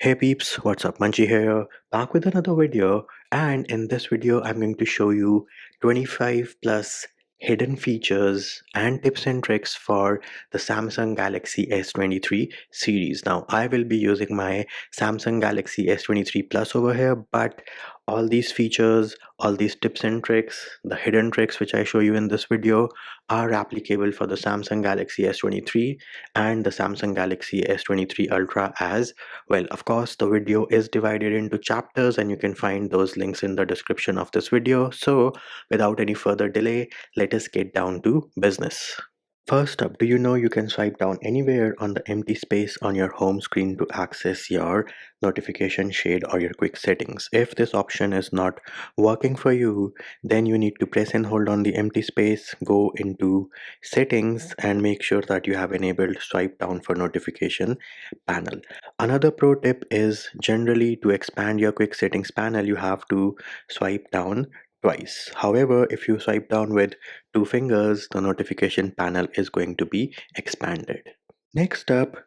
Hey peeps, what's up? Munchie here, back with another video, and in this video I'm going to show you 25 plus hidden features and tips and tricks for the Samsung Galaxy S23 series. Now I will be using my Samsung Galaxy S23 Plus over here, but all these features, all these tips and tricks, the hidden tricks which I show you in this video are applicable for the Samsung Galaxy S23 and the Samsung Galaxy S23 Ultra as well. Of course, the video is divided into chapters and you can find those links in the description of this video. So without any further delay, let us get down to business. First up, do you know you can swipe down anywhere on the empty space on your home screen to access your notification shade or your quick settings? If this option is not working for you, then you need to press and hold on the empty space, go into settings and make sure that you have enabled swipe down for notification panel. Another pro tip is generally to expand your quick settings panel, you have to swipe down twice. However, if you swipe down with two fingers, the notification panel is going to be expanded. Next up,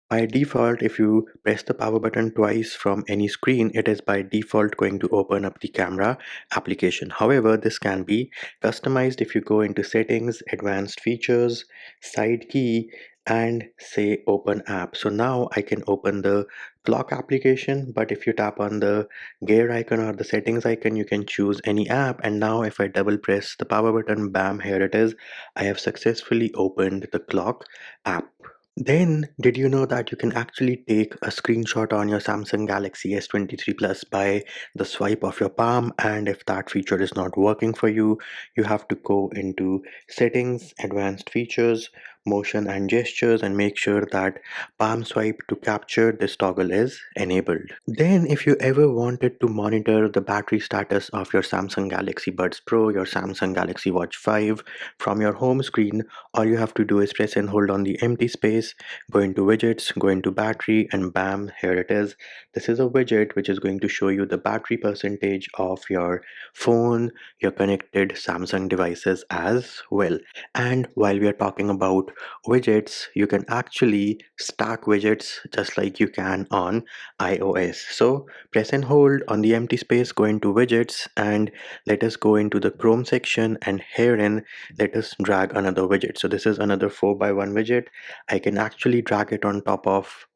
by default, if you press the power button twice from any screen, it is by default going to open up the camera application. However, this can be customized if you go into settings, advanced features, side key, and say open app. So now I can open the clock application, but if you tap on the gear icon or the settings icon, you can choose any app. And now if I double press the power button, bam, here it is. I have successfully opened the clock app. Then, did you know that you can actually take a screenshot on your Samsung Galaxy S23 Plus by the swipe of your palm? And if that feature is not working for you, you have to go into settings, advanced features, motion and gestures, and make sure that palm swipe to capture this toggle is enabled. Then, if you ever wanted to monitor the battery status of your Samsung Galaxy Buds Pro, your Samsung Galaxy Watch 5 from your home screen, all you have to do is press and hold on the empty space, go into widgets, go into battery, and bam, here it is. This is a widget which is going to show you the battery percentage of your phone, your connected Samsung devices as well. And while we are talking about widgets, you can actually stack widgets just like you can on iOS. So press and hold on the empty space, go into widgets, and let us go into the Chrome section, and herein let us drag another widget. So this is another 4x1 widget. I can actually drag it on top of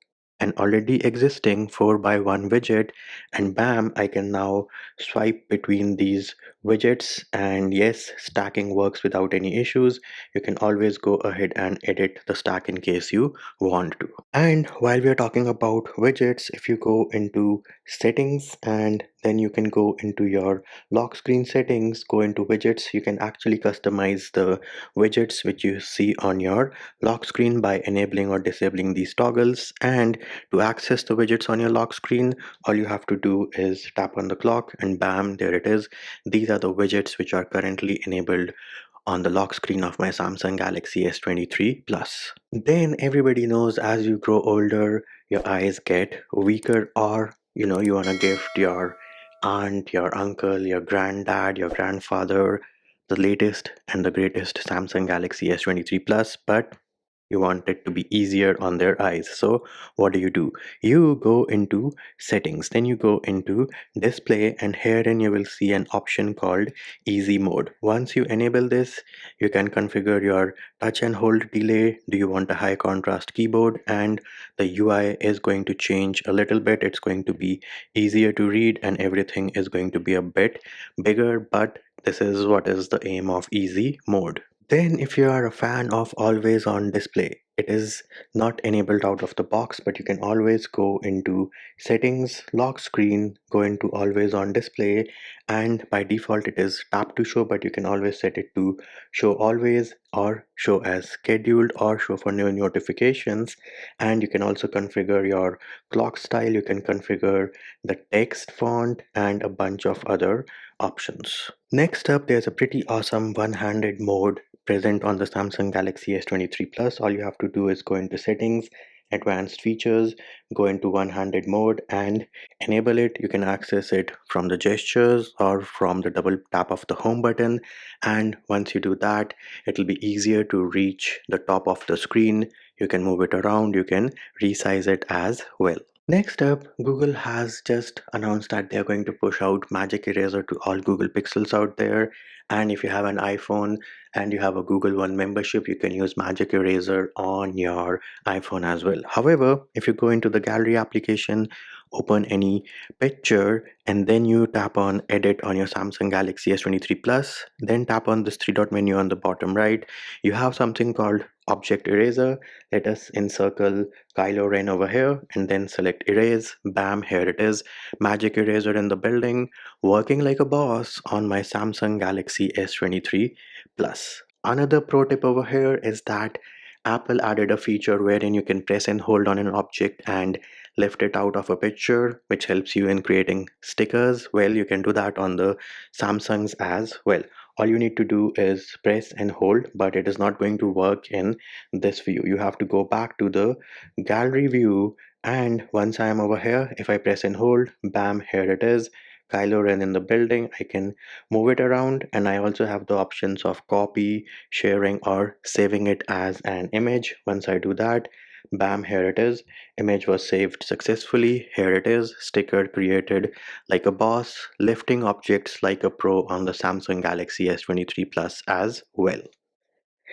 an already existing 4x1 widget, and bam, I can now swipe between these widgets. And yes, stacking works without any issues. You can always go ahead and edit the stack in case you want to. And while we are talking about widgets, if you go into settings and then you can go into your lock screen settings, go into widgets, you can actually customize the widgets which you see on your lock screen by enabling or disabling these toggles. And to access the widgets on your lock screen, all you have to do is tap on the clock and bam, there it is. These are the widgets which are currently enabled on the lock screen of my Samsung Galaxy S23 Plus. Then everybody knows as you grow older, your eyes get weaker, or you want to gift your aunt, your uncle, your granddad, your grandfather the latest and the greatest Samsung Galaxy S23 Plus, but you want it to be easier on their eyes. So what do? You go into settings, then you go into display, and herein you will see an option called easy mode. Once you enable this, you can configure your touch and hold delay. Do you want a high contrast keyboard? And the UI is going to change a little bit. It's going to be easier to read and everything is going to be a bit bigger, but this is what is the aim of easy mode. Then if you are a fan of always on display, it is not enabled out of the box, but you can always go into settings, lock screen, go into always on display, and by default it is tap to show, but you can always set it to show always or show as scheduled or show for new notifications. And you can also configure your clock style, you can configure the text font and a bunch of other options. Next up, there's a pretty awesome one-handed mode present on the Samsung Galaxy S23 Plus. All you have to do is go into settings, advanced features, go into one-handed mode and enable it. You can access it from the gestures or from the double tap of the home button. And once you do that, it'll be easier to reach the top of the screen. You can move it around, you can resize it as well. Next up, Google has just announced that they're going to push out Magic Eraser to all Google Pixels out there. And if you have an iPhone and you have a Google One membership, you can use Magic Eraser on your iPhone as well. However, if you go into the gallery application, open any picture, and then you tap on Edit on your Samsung Galaxy S23 Plus, then tap on this three dot menu on the bottom right, you have something called Object Eraser. Let us encircle Kylo Ren over here and then select erase. Bam, here it is. Magic eraser in the building, working like a boss on my Samsung Galaxy S23 Plus. Another pro tip over here is that Apple added a feature wherein you can press and hold on an object and lift it out of a picture, which helps you in creating stickers. Well, you can do that on the Samsungs as well. All you need to do is press and hold, but it is not going to work in this view. You have to go back to the gallery view, and once I am over here, if I press and hold, bam, here it is. Kylo Ren in the building. I can move it around, and I also have the options of copy, sharing, or saving it as an image. Once I do that, bam, here it is. Image was saved successfully. Here it is. Sticker created like a boss, lifting objects like a pro on the Samsung Galaxy S23 Plus as well.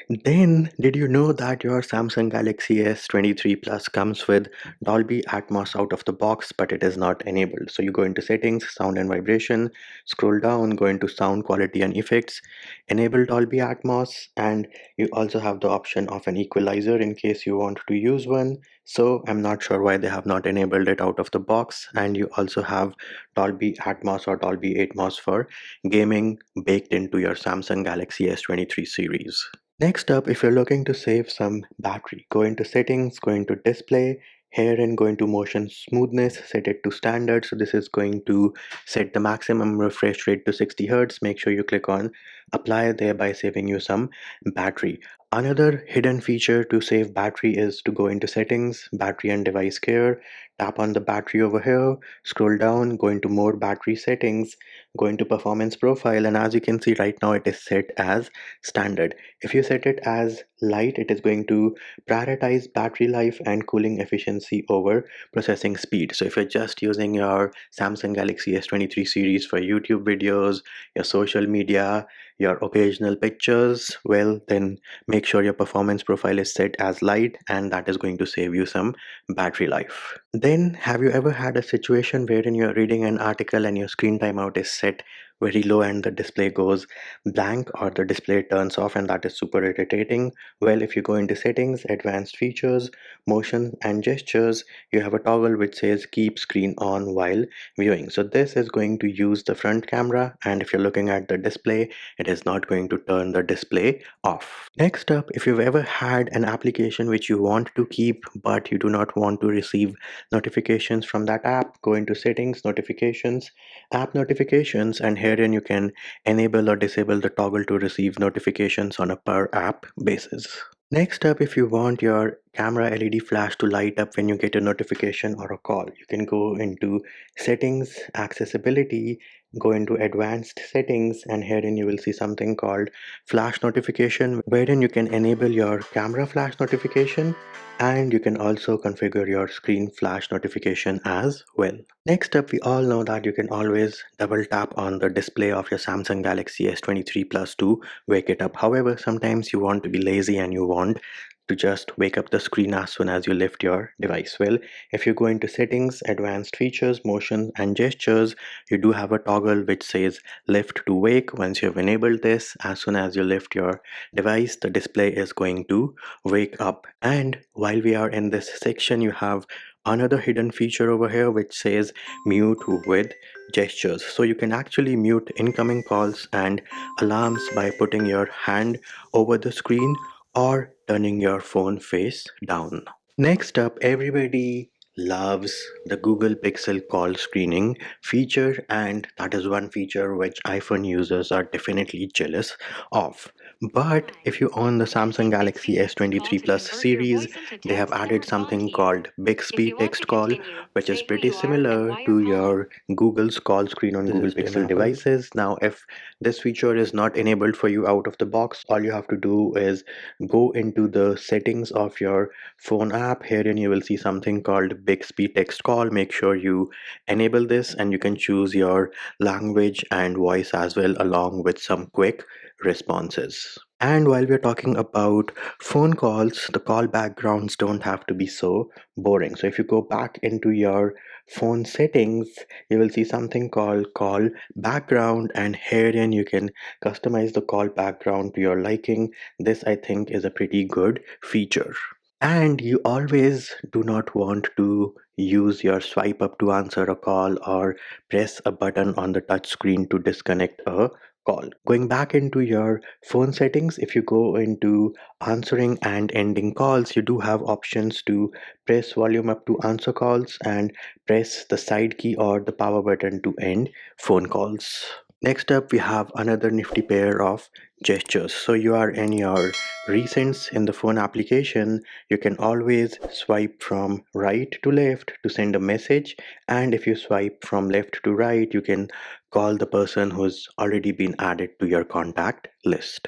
Then, did you know that your Samsung Galaxy S23 Plus comes with Dolby Atmos out of the box, but it is not enabled? So you go into settings, sound and vibration, scroll down, go into sound quality and effects, enable Dolby Atmos, and you also have the option of an equalizer in case you want to use one. So I'm not sure why they have not enabled it out of the box. And you also have Dolby Atmos or Dolby Atmos for gaming baked into your Samsung Galaxy S23 series. Next up, if you're looking to save some battery, go into settings, go into display, here and go into motion smoothness, set it to standard. So this is going to set the maximum refresh rate to 60 Hertz. Make sure you click on apply, thereby saving you some battery. Another hidden feature to save battery is to go into settings, battery and device care, tap on the battery over here, scroll down, go into more battery settings, go into performance profile, and as you can see right now it is set as standard. If you set it as light, it is going to prioritize battery life and cooling efficiency over processing speed. So if you're just using your Samsung Galaxy S23 series for YouTube videos, your social media, your occasional pictures, well, then make sure your performance profile is set as light, and that is going to save you some battery life. Then, have you ever had a situation wherein you're reading an article and your screen timeout is set very low and the display goes blank or the display turns off, and that is super irritating? Well, if you go into settings, advanced features, motion and gestures, you have a toggle which says keep screen on while viewing. So this is going to use the front camera, and if you're looking at the display, it is not going to turn the display off. Next up, if you've ever had an application which you want to keep but you do not want to receive notifications from that app, go into settings, notifications, app notifications, and herein you can enable or disable the toggle to receive notifications on a per app basis. Next up, if you want your camera LED flash to light up when you get a notification or a call, you can go into settings, accessibility, go into advanced settings, and herein you will see something called flash notification, wherein you can enable your camera flash notification, and you can also configure your screen flash notification as well. Next up, we all know that you can always double tap on the display of your Samsung Galaxy S23 Plus to wake it up. However, sometimes you want to be lazy and you want to just wake up the screen as soon as you lift your device. Well, if you go into settings, advanced features, motion and gestures, you do have a toggle which says lift to wake. Once you have enabled this, as soon as you lift your device, the display is going to wake up. And while we are in this section, you have another hidden feature over here which says mute with gestures. So you can actually mute incoming calls and alarms by putting your hand over the screen or turning your phone face down. Next up, everybody loves the Google Pixel call screening feature, and that is one feature which iPhone users are definitely jealous of. But if you own the Samsung Galaxy S23 Plus series, they have added something called Bixby text call, which is pretty similar to your Google's call screen on Google Pixel devices. Now, if this feature is not enabled for you out of the box, all you have to do is go into the settings of your phone app. Herein you will see something called Bixby text call. Make sure you enable this, and you can choose your language and voice as well, along with some quick responses. And while we're talking about phone calls, the call backgrounds don't have to be so boring. So if you go back into your phone settings, you will see something called call background, and herein you can customize the call background to your liking. This I think is a pretty good feature. And you always do not want to use your swipe up to answer a call or press a button on the touch screen to disconnect a call. Going back into your phone settings, if you go into answering and ending calls, you do have options to press volume up to answer calls and press the side key or the power button to end phone calls. Next up, we have another nifty pair of gestures. So you are in your recents in the phone application, you can always swipe from right to left to send a message, and if you swipe from left to right, you can call the person who's already been added to your contact list.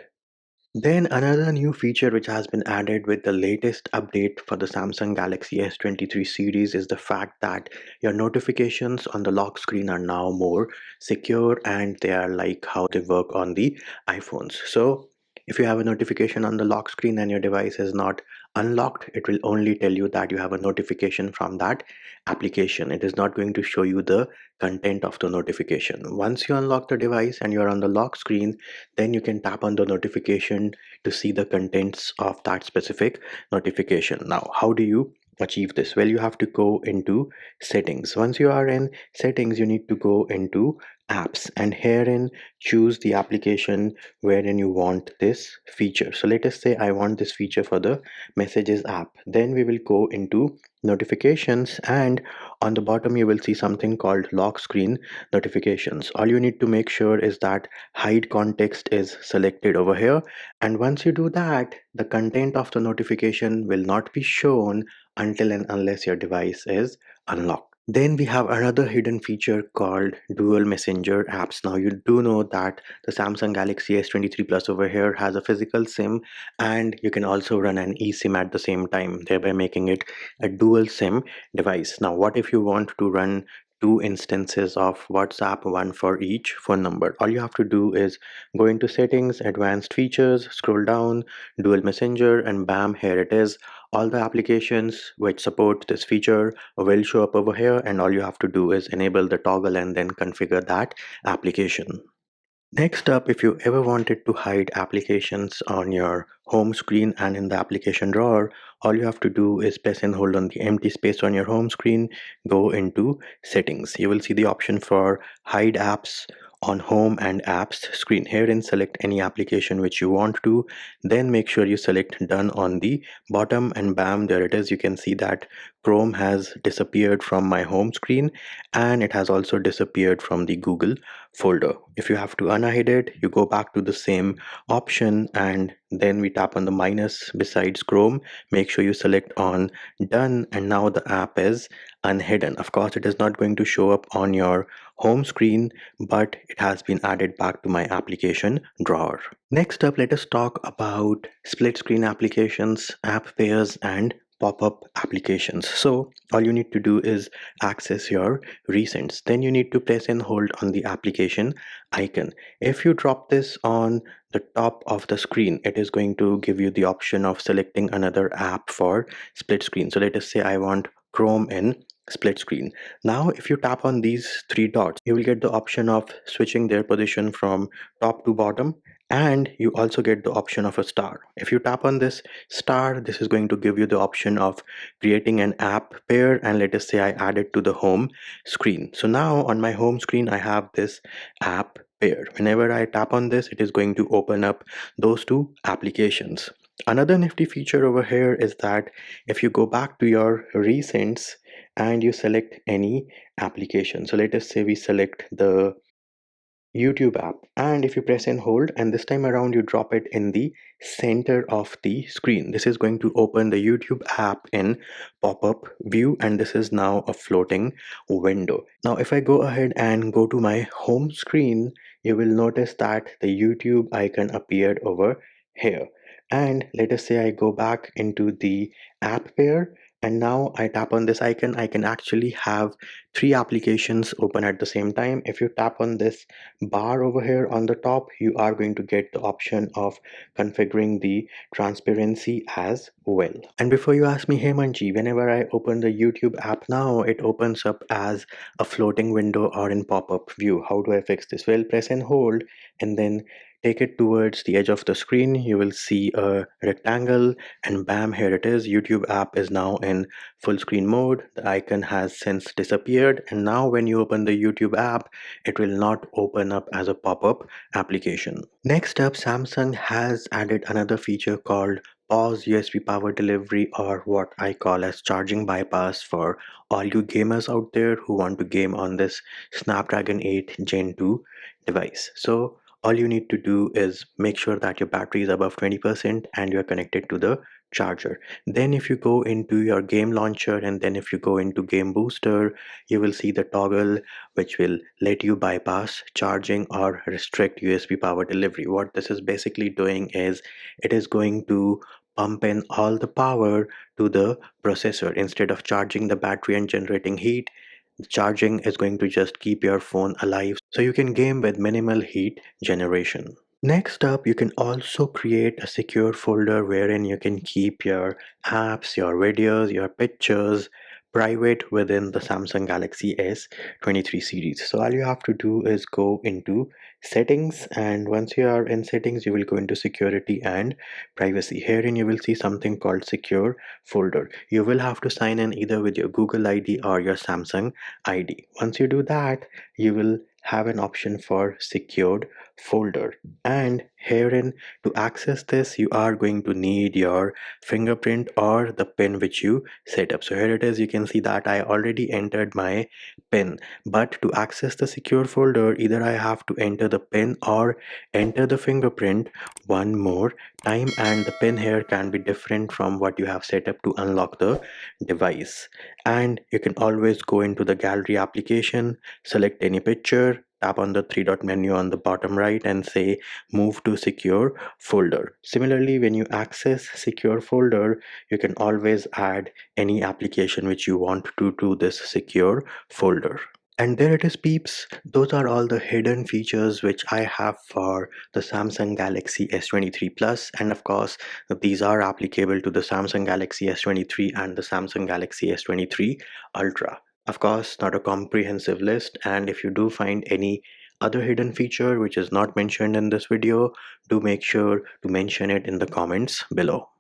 Then another new feature which has been added with the latest update for the Samsung Galaxy S23 series is the fact that your notifications on the lock screen are now more secure, and they are like how they work on the iPhones. So if you have a notification on the lock screen and your device is not unlocked, it will only tell you that you have a notification from that application. It is not going to show you the content of the notification. Once you unlock the device and you're on the lock screen, then you can tap on the notification to see the contents of that specific notification. Now, how do you achieve this? Well, you have to go into settings. Once you are in settings, you need to go into apps, and herein choose the application wherein you want this feature. So let us say I want this feature for the messages app. Then we will go into notifications, and on the bottom you will see something called lock screen notifications. All you need to make sure is that hide context is selected over here, and once you do that, the content of the notification will not be shown until and unless your device is unlocked. Then we have another hidden feature called dual messenger apps. Now you do know that the Samsung Galaxy S23 Plus over here has a physical SIM, and you can also run an eSIM at the same time, thereby making it a dual SIM device. Now what if you want to run two instances of WhatsApp, one for each phone number? All you have to do is go into settings, advanced features, scroll down, dual messenger, and bam, here it is. All the applications which support this feature will show up over here, and all you have to do is enable the toggle and then configure that application. Next up, if you ever wanted to hide applications on your home screen and in the application drawer, all you have to do is press and hold on the empty space on your home screen, go into settings. You will see the option for hide apps on home and apps screen. Herein select any application which you want to, then make sure you select done on the bottom, and bam, there it is. You can see that Chrome has disappeared from my home screen, and it has also disappeared from the Google folder. If you have to unhide it, you go back to the same option, and then we tap on the minus besides Chrome. Make sure you select on done, and now the app is unhidden. Of course, it is not going to show up on your home screen, but it has been added back to my application drawer. Next up, let us talk about split screen applications, app pairs, and pop-up applications. So all you need to do is access your recents. Then you need to press and hold on the application icon. If you drop this on the top of the screen, it is going to give you the option of selecting another app for split screen. So let us say I want Chrome in split screen. Now if you tap on these three dots, you will get the option of switching their position from top to bottom, and you also get the option of a star. If you tap on this star, this is going to give you the option of creating an app pair, and let us say I add it to the home screen. So now on my home screen I have this app pair. Whenever I tap on this, it is going to open up those two applications. Another nifty feature over here is that if you go back to your recents and you select any application, so let us say we select the YouTube app, and if you press and hold and this time around you drop it in the center of the screen, this is going to open the YouTube app in pop-up view, and this is now a floating window. Now if I go ahead and go to my home screen, you will notice that the YouTube icon appeared over here. And let us say I go back into the app pair, and now I tap on this icon. I can actually have three applications open at the same time. If you tap on this bar over here on the top, you are going to get the option of configuring the transparency as well. And before you ask me, hey Manji, whenever I open the YouTube app now, it opens up as a floating window or in pop-up view. How do I fix this? Well, press and hold and then take it towards the edge of the screen. You will see a rectangle, and bam, here it is. YouTube app is now in full screen mode. The icon has since disappeared, and now when you open the YouTube app, it will not open up as a pop-up application. Next up, Samsung has added another feature called pause USB power delivery, or what I call as charging bypass, for all you gamers out there who want to game on this Snapdragon 8 Gen 2 device. So all you need to do is make sure that your battery is above 20% and you're connected to the charger. Then if you go into your game launcher and then if you go into game booster, you will see the toggle which will let you bypass charging or restrict USB power delivery. What this is basically doing is it is going to pump in all the power to the processor. Instead of charging the battery and generating heat, charging is going to just keep your phone alive so you can game with minimal heat generation. Next up, you can also create a secure folder wherein you can keep your apps, your videos, your pictures private within the Samsung Galaxy S23 series. So all you have to do is go into settings, and once you are in settings, you will go into security and privacy. Herein you will see something called secure folder. You will have to sign in either with your Google ID or your Samsung ID. Once you do that, you will have an option for secured folder, and herein to access this you are going to need your fingerprint or the pin which you set up. So here it is. You can see that I already entered my pin, but to access the secure folder, either I have to enter the pin or enter the fingerprint one more time, and the pin here can be different from what you have set up to unlock the device. And you can always go into the gallery application, select any picture, tap on the three dot menu on the bottom right and say move to secure folder. Similarly, when you access secure folder, you can always add any application which you want to this secure folder. And there it is, peeps. Those are all the hidden features which I have for the Samsung Galaxy S23 Plus. And of course, these are applicable to the Samsung Galaxy S23 and the Samsung Galaxy S23 Ultra. Of course, not a comprehensive list. And if you do find any other hidden feature which is not mentioned in this video, do make sure to mention it in the comments below.